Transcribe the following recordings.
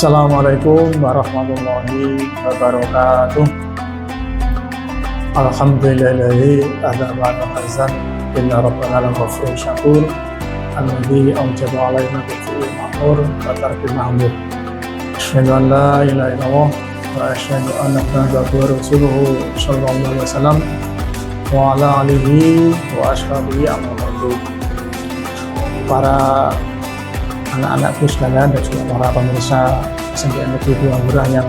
Assalamualaikum warahmatullahi wabarakatuh. Alhamdulillahi adzaba al-hazan inna rabbana al-ghafur syakur alladzi awjaba alaina bil ma'mur wa tarkil mahmud. Asyhadu an la ilaha illallah wa asyhadu anna muhammadan rasuluhu sallallahu alaihi wasallam wa ala alihi wa ashabihi amma ba'du. Para anak-anakku sekalian dan juga para pemirsa SMPN Negeri Tuang Murah yang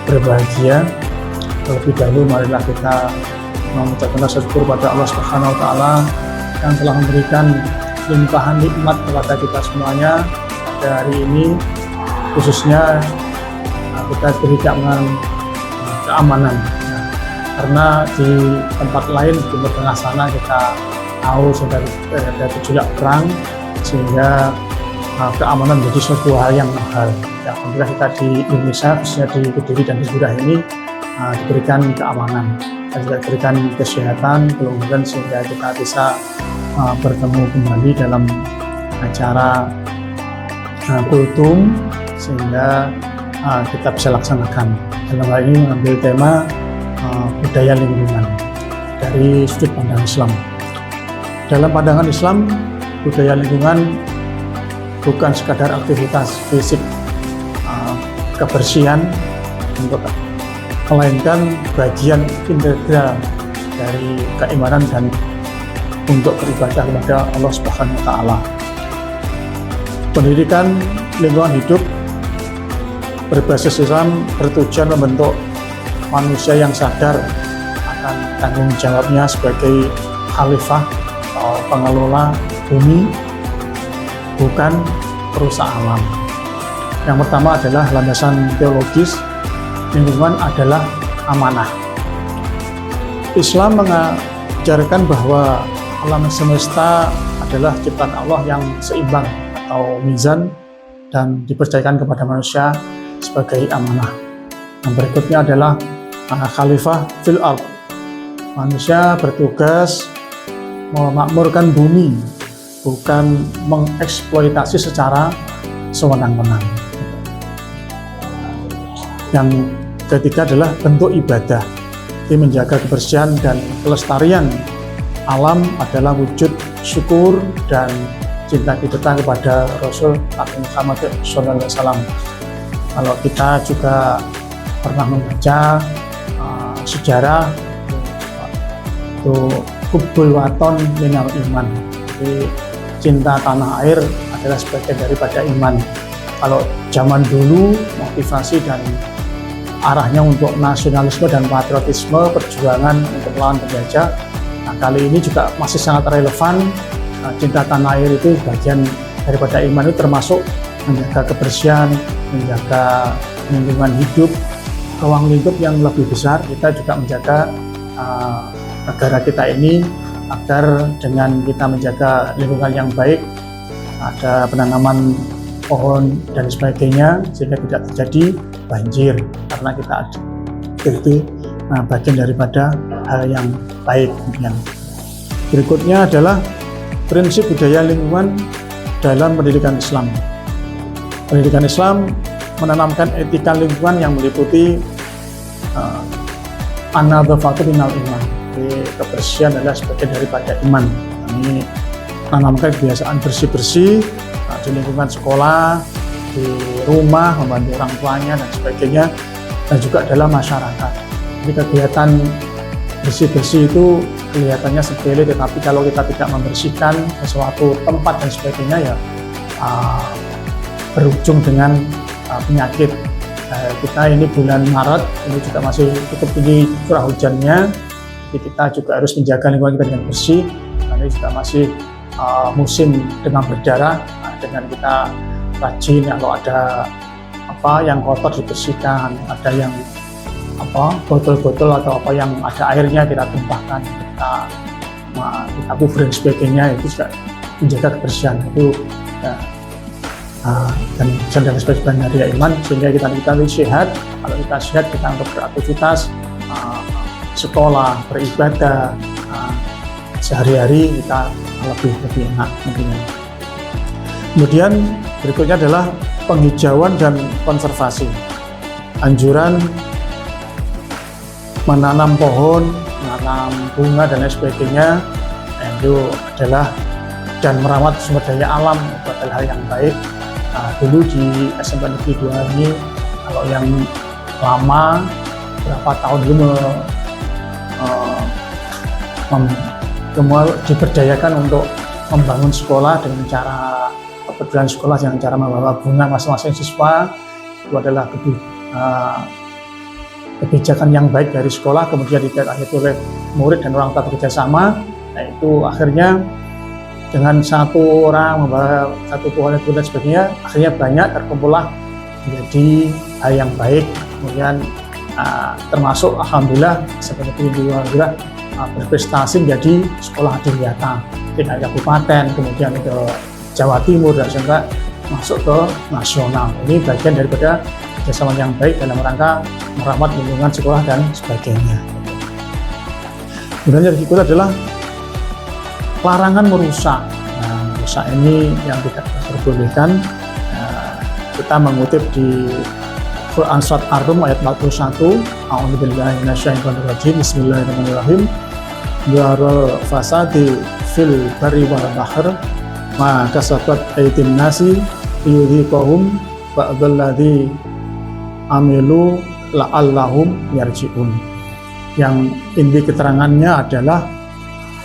berbahagia, terlebih dahulu marilah kita mengucapkan rasa syukur pada Allah Subhanahu wa Ta'ala yang telah memberikan limpahan nikmat kepada kita semuanya pada hari ini, khususnya kita diberi keamanan. Karena di tempat lain di Timur Tengah sana kita tahu sudah ada gejolak perang, sehingga keamanan menjadi suatu hal yang mahal. Ya, alhamdulillah kita di Indonesia, khususnya di Kediri dan di Surabaya ini diberikan keamanan dan juga diberikan kesehatan, kelonggaran, sehingga kita bisa bertemu kembali dalam acara kultum, sehingga kita bisa laksanakan. Dalam hal ini mengambil tema budaya lingkungan dari sudut pandang Islam. Dalam pandangan Islam, budaya lingkungan bukan sekadar aktivitas fisik kebersihan, melainkan bagian integral dari keimanan dan untuk beribadah kepada Allah Subhanahu wa Ta'ala. Pendidikan lingkungan hidup berbasis Islam bertujuan membentuk manusia yang sadar akan tanggung jawabnya sebagai khalifah atau pengelola bumi, bukan perusak alam. Yang pertama adalah landasan teologis, lingkungan adalah amanah. Islam mengajarkan bahwa alam semesta adalah ciptaan Allah yang seimbang atau mizan dan dipercayakan kepada manusia sebagai amanah. Yang berikutnya adalah khalifah fil ardh. Manusia bertugas memakmurkan bumi, bukan mengeksploitasi secara sewenang-wenang. Yang ketiga adalah bentuk ibadah. Jadi menjaga kebersihan dan kelestarian alam adalah wujud syukur dan cinta kita kepada Rasul Muhammad SAW. Kalau kita juga pernah membaca sejarah itu hubbul waton minal iman. Jadi cinta tanah air adalah sebagian daripada iman. Kalau zaman dulu motivasi dan arahnya untuk nasionalisme dan patriotisme, perjuangan untuk melawan penjajah. Nah, kali ini juga masih sangat relevan. Cinta tanah air itu bagian daripada iman, itu termasuk menjaga kebersihan, menjaga lingkungan hidup, ruang lingkup yang lebih besar. Kita juga menjaga negara kita ini agar dengan kita menjaga lingkungan yang baik, ada penanaman pohon dan sebagainya, sehingga tidak terjadi banjir, karena kita ada itu bagian daripada hal yang baik. Berikutnya adalah prinsip budaya lingkungan dalam pendidikan Islam. Pendidikan Islam menanamkan etika lingkungan yang meliputi an-nadhafatu minal iman. Kebersihan adalah sebagian daripada iman. Ini menanamkan kebiasaan bersih-bersih di lingkungan sekolah, di rumah, membantu orang tuanya dan sebagainya, dan juga dalam masyarakat. Jadi kegiatan bersih-bersih itu kelihatannya sepele, tetapi kalau kita tidak membersihkan sesuatu tempat dan sebagainya, ya berujung dengan penyakit. Kita ini bulan Maret, ini juga masih cukup tinggi curah hujannya. Jadi kita juga harus menjaga lingkungan kita dengan bersih, karena ini juga masih musim demam berdarah. Dengan kita rajin, kalau ada yang kotor dibersihkan, ada yang botol-botol atau yang ada airnya kita tumpahkan, kita cover dan sebagainya, itu juga menjaga kebersihan itu dan sebagian dari iman, sehingga kita sehat. Kalau kita sehat, kita untuk beraktivitas, sekolah, beribadah, sehari-hari kita lebih enak. Kemudian berikutnya adalah penghijauan dan konservasi. Anjuran menanam pohon, menanam bunga dan lain sebagainya, itu adalah dan merawat sumber daya alam itu adalah hal yang baik. Dulu di SMP Negeri 2 ini, kalau yang lama berapa tahun dulu diberdayakan untuk membangun sekolah dengan cara kebetulan sekolah dengan cara membawa bunga masing-masing siswa. Itu adalah kebijakan yang baik dari sekolah, kemudian ditindaklanjuti oleh murid dan orang tua bekerja sama. Nah, itu akhirnya dengan satu orang membawa satu pohon itu dan sebagainya, akhirnya banyak terkumpullah menjadi hal yang baik. Kemudian termasuk alhamdulillah seperti itu juga berprestasi menjadi sekolah adiwiyata tingkat kabupaten, kemudian ke Jawa Timur dan juga masuk ke nasional. Ini bagian daripada kerjasama yang baik dalam rangka merawat lingkungan sekolah dan sebagainya. Kemudian yang berikut adalah larangan merusak. Nah, merusak ini yang tidak diperbolehkan. Kita mengutip di Quran Surat Ar-Rum ayat 41, A'udzubillahi minasyaitonirrajim, Bismillahirrahmanirrahim. Dhahara fasadi fil barri wal bahr ma kasabat aydin nasi liyudhiqahum ba'dalladzi amilu la'allahum yarji'un. Yang inti keterangannya adalah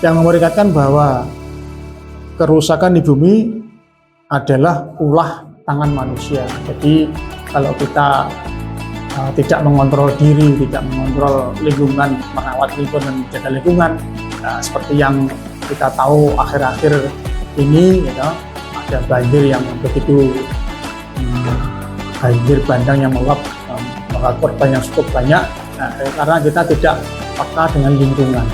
yang memperlihatkan bahwa kerusakan di bumi adalah ulah tangan manusia. Jadi kalau kita tidak mengontrol diri, tidak mengontrol lingkungan, merawat lingkungan, menjaga lingkungan, seperti yang kita tahu akhir-akhir ini, ada banjir yang begitu banjir bandang yang meluap, korban yang cukup banyak, karena kita tidak peka dengan lingkungan.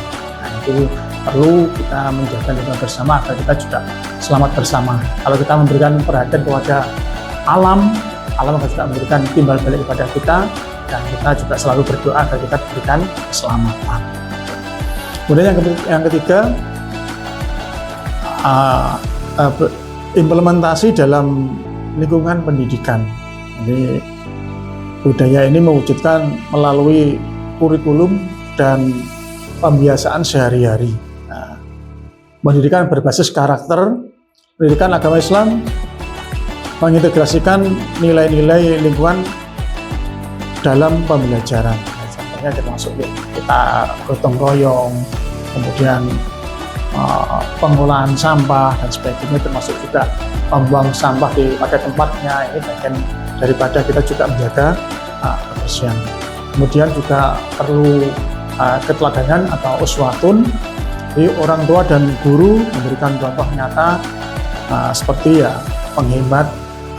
Nah, itu perlu kita menjaga lingkungan bersama agar kita juga selamat bersama. Kalau kita memberikan perhatian kepada alam akan juga memberikan timbal balik kepada kita, dan kita juga selalu berdoa agar kita diberikan keselamatan. Kemudian yang ketiga, implementasi dalam lingkungan pendidikan. Jadi budaya ini mewujudkan melalui kurikulum dan pembiasaan sehari-hari. Pendidikan berbasis karakter, pendidikan agama Islam mengintegrasikan nilai-nilai lingkungan dalam pembelajaran. Contohnya termasuk kita gotong royong, kemudian pengolahan sampah dan sebagainya, termasuk juga membuang sampah pada tempatnya. Ini bagian daripada kita juga menjaga kebersihan. Kemudian juga perlu keteladanan atau uswatun. Jadi orang tua dan guru memberikan contoh nyata seperti penghemat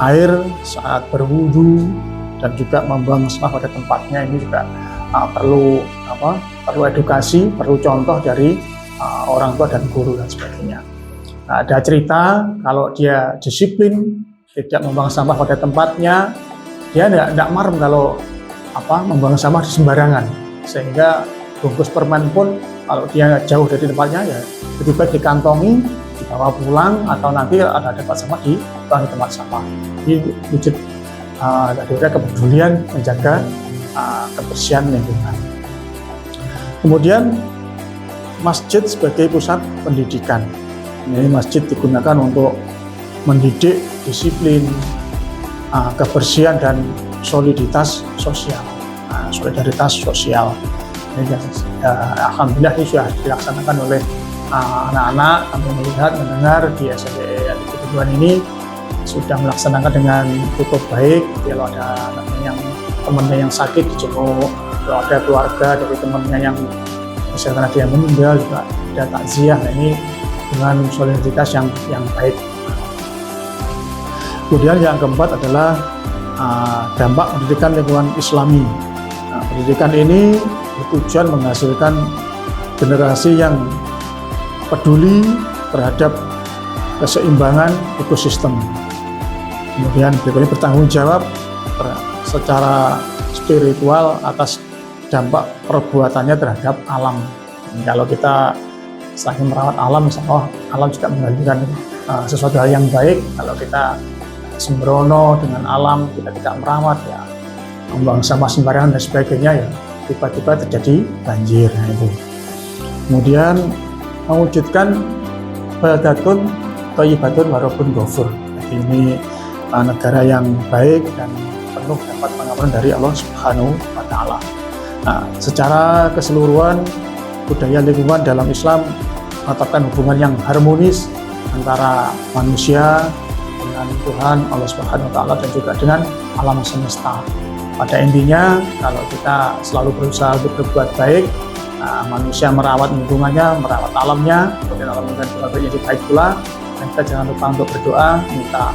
air saat berwudu dan juga membuang sampah pada tempatnya. Ini juga perlu edukasi, perlu contoh dari orang tua dan guru dan sebagainya. Ada cerita kalau dia disiplin, tidak membuang sampah pada tempatnya, dia tidak marem kalau membuang sampah di sembarangan, sehingga bungkus permen pun kalau dia jauh dari tempatnya lebih baik dikantongi, dibawa pulang, atau nanti ada tempat sampah di tempat sampah. Ini wujud dari kepedulian menjaga kebersihan lingkungan. Kemudian masjid sebagai pusat pendidikan. Ini masjid digunakan untuk mendidik disiplin, kebersihan dan solidaritas sosial. Solidaritas sosial. Ini, alhamdulillah ini sudah dilaksanakan oleh anak-anak. Kami melihat, mendengar di SMP Negeri 2 ini sudah melaksanakan dengan cukup baik. Kalau ada temannya yang sakit dijenguk, kalau ada keluarga dari temannya yang misalkan ada yang meninggal juga ada takziah. Nah, ini dengan solidaritas yang baik. Kemudian yang keempat adalah dampak pendidikan lingkungan Islami. Pendidikan ini bertujuan menghasilkan generasi yang peduli terhadap keseimbangan ekosistem. Kemudian berikutnya bertanggung jawab secara spiritual atas dampak perbuatannya terhadap alam. Kalau kita saling merawat alam, insya Allah alam juga menghasilkan sesuatu hal yang baik. Kalau kita sembrono dengan alam, kita tidak merawat ya, membuang sampah sembarangan dan sebagainya ya, tiba-tiba terjadi banjir. Nah, itu. Kemudian mewujudkan baldatun thayyibatun warabun ghafur. Jadi ini negara yang baik dan penuh dapat pengampunan dari Allah Subhanahu wa Ta'ala. Nah, secara keseluruhan budaya lingkungan dalam Islam menetapkan hubungan yang harmonis antara manusia dengan Tuhan Allah Subhanahu wa Ta'ala dan juga dengan alam semesta. Pada intinya, kalau kita selalu berusaha untuk berbuat baik, manusia merawat lingkungannya, merawat alamnya, kemudian alam dan juga baik pula. Dan kita jangan lupa untuk berdoa, minta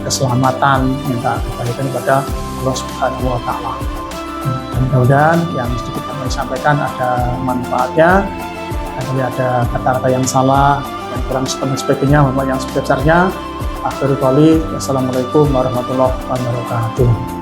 keselamatan, minta kebaikan kepada Allah Subhanahu wa Ta'ala. Dan mudah-mudahan yang sedikit kami sampaikan ada manfaatnya, dan ada kata-kata yang salah, yang kurang sebagainya, mohon yang sebesar-besarnya. Akhirul qouli, wassalamualaikum warahmatullahi wabarakatuh.